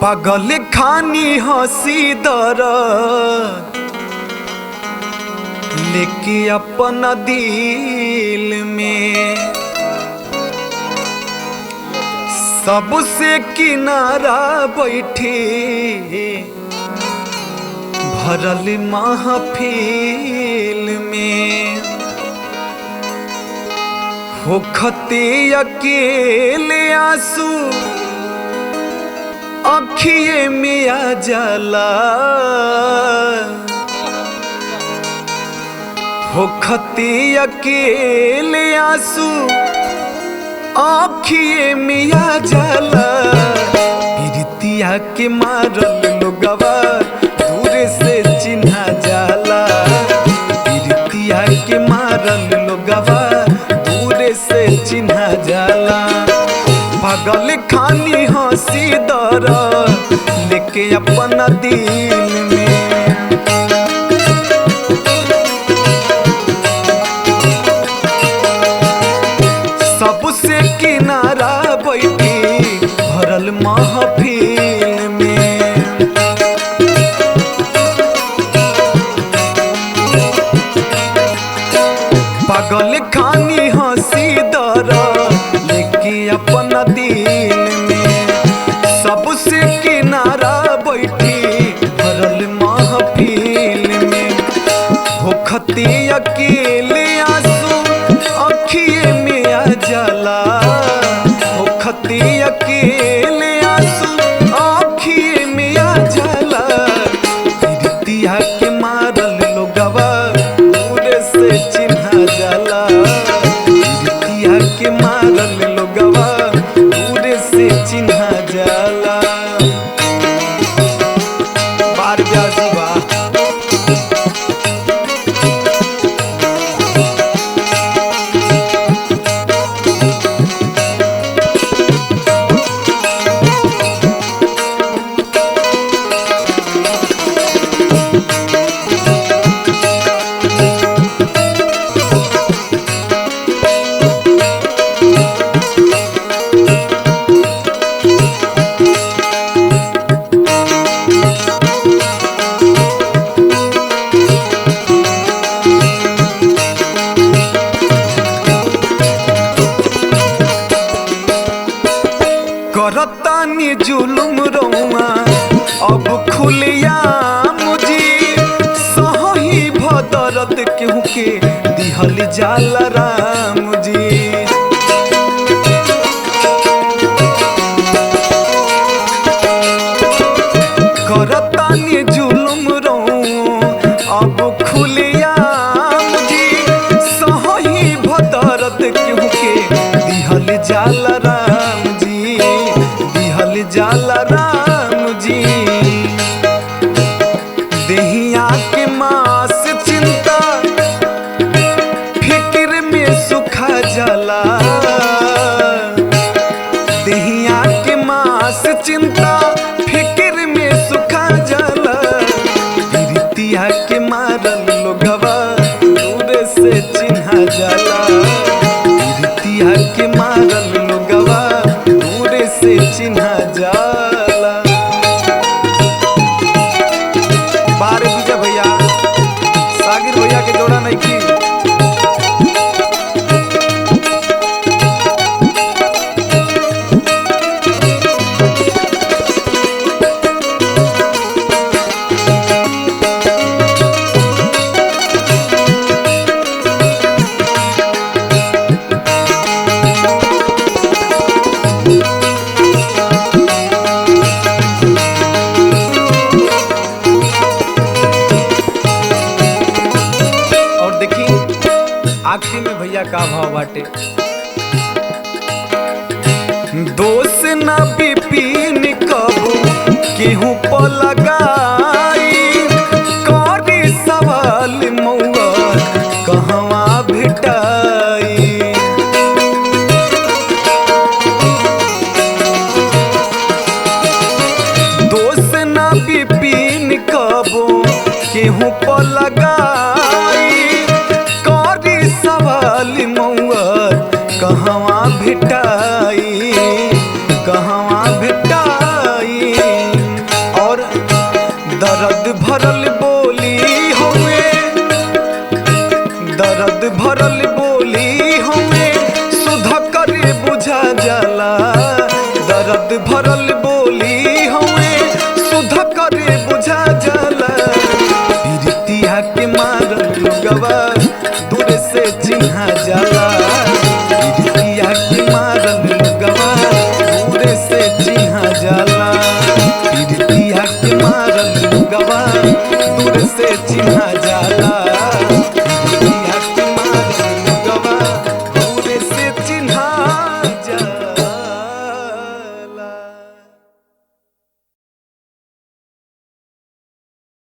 पागल खानी हंसी दर्द लेके अपना दिल में सबसे किनारा बैठी भरल महफिल में होखते अकेले आंसू अखिए में आ जाला होखते अकेले आंसू अखिए में आ जाला प्रीतिया के मारल लोगवा दूर से चिन्हा जाला प्रीतिया के मारल लोगवा दूर से चिन्हा जाला पागल खानी हंसी दर्द लेके अपना दिल में सबसे किनारा बैठी भरल महफिल में पागल खानी हंसी दर्द लेके अपना दिल में सबसे किनारा बैठी भरल महफिल में होखती अकेले आंसू अखिए में आ जाला होखती अकेले आंसू अखिए में आ जाला प्रीतिया के मारल लोगवा दूर से चिन्हा जाला प्रीतिया के मारल लोगवा दूर से चिन्हा जाला बार ब्यासी बा करतानी जुलुम रौआ अब खुलिया मुझी सही भदरत केहू के दिहल जाला राम जी करतानी जुलुम रौआ अब खुलिया मुझी सही भदरत केहू के दिहल जाला राम जाला राम जी देहिया के मास चिंता फिक्र में सुखा जाला देहिया के मास चिंता फिक्र में सुखा जाला प्रीतिया के मारल लोगवा दूर से चिन्हा जाला प्रीतिया के मारल लोगवा दूर से चिन्हा जाला बारे तुझे भैया सागिर भैया के जोड़ा नहीं की आखिरी में भैया का भाव बाटे दोष ना बिपिन कबू केहू पर लगाई करी सवाल मौआ कहवा भेटाई दोष ना बिपिन कबू केहू पर लगाई सवाल मौआ कहवा भेटाई कहवा भेटाई। दर्द भरल